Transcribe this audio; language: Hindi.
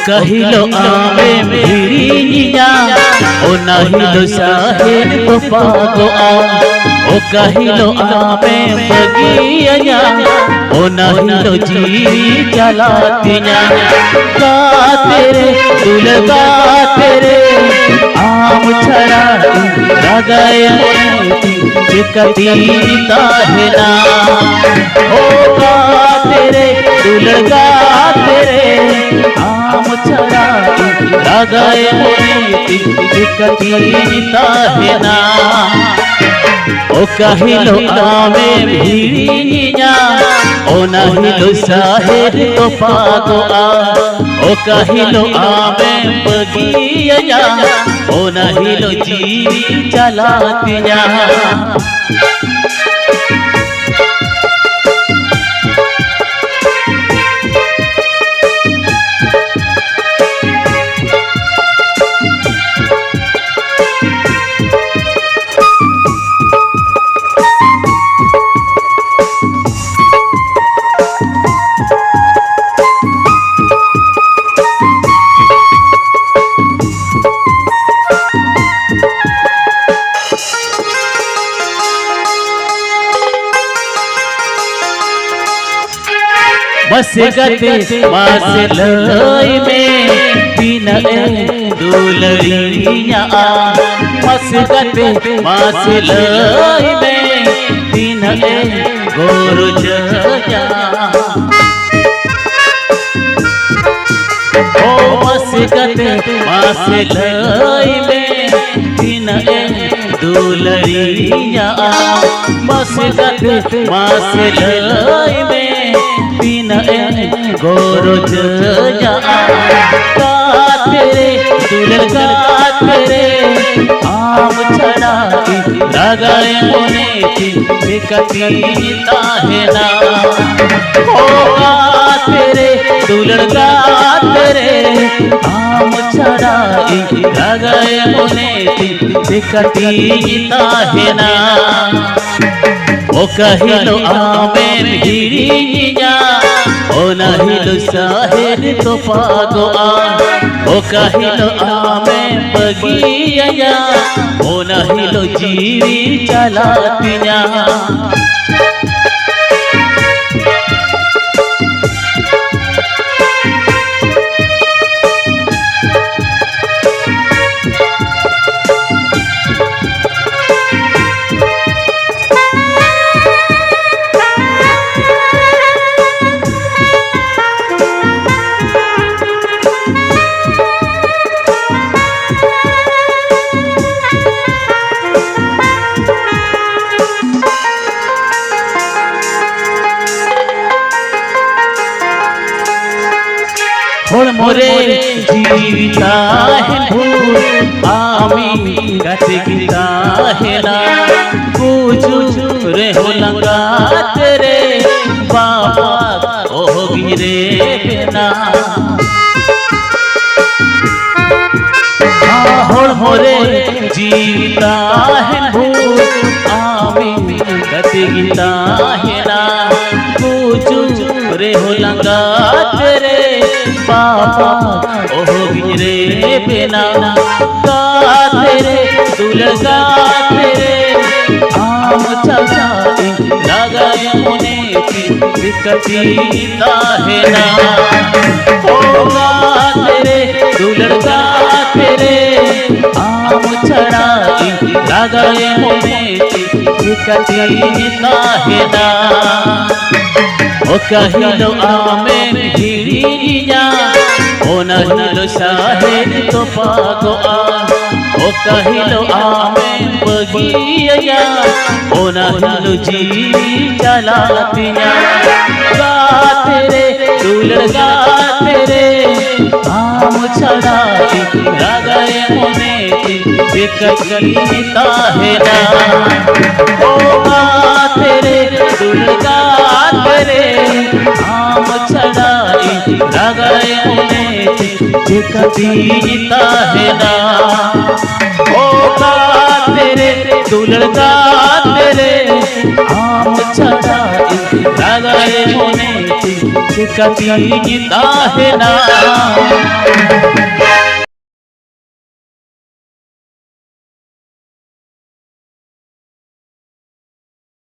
कहिलो आमे भिड़िया ओ नाहिलो साहेब तो पागो आ ओ कहिलो आमे बगिया ओ नाहिलो जी चलातिया गा तेरे दुलगा तेरे आम छड़ा लगाया चिकटीता है ना ओ गा तेरे दुलगा तेरे आम छड़ा लगाया चिकटीता है ना ओ कहिलो आमे भिड़िया ओ नाहिलो साहेब तो पागो आ ओ कहिलो आमे बगिया ओ नाहिलो जीवी चलातिया बस गते मास लई में बिना दुलरिया बस गते मास लई में बिना गोरु जया ओ बस गते मास लई में बिना दुलरिया बस गते मास लई में बिना गोरो जया का तेरे दुलगा तेरे आम छड़ा लगाए मोने चिकटीता है ना होगा तेरे दुलगा तेरे आम छड़ा लगाए मोने चिकटीता है ना ओ कहिलो आमे भिड़िया ओ नाहिलो साहेब तो पागो आ ओ कहिलो आमे बगिया ओ नाहिलो जीवी चलातिया मोरे जीविता है भूल आमी गत गीता है ना कुछ रे हो लगा तेरे बाबा ओ गिरे बिना होड़ मोरे जीविता है भूल आमी गत गीता है ना कुछ रे हो लगा तेरे बाबा ओह गिरे बिना का तेरे दुलगा तेरे आम छड़ा लगाए मोने चिकटीता है ना होगा तेरे दुलगा तेरे आम छड़ा लगाए मोने चिकटीता है ना ओ कहिलो आमे भिड़िया ओ नाहिलो साहेब तो पागो आ ओ कहिलो आमे बगिया ओ नाहिलो जीवी चलातिया गा तेरे दुलगा तेरे आम छड़ा लगाए मोने चिकटीता है ना ओ गा तेरे दुलगा तेरे आम छड़ा लगाए मोने चिकटीता है ना होगा तेरे दुलगा तेरे आम छड़ा लगाए मोने कभी दाहना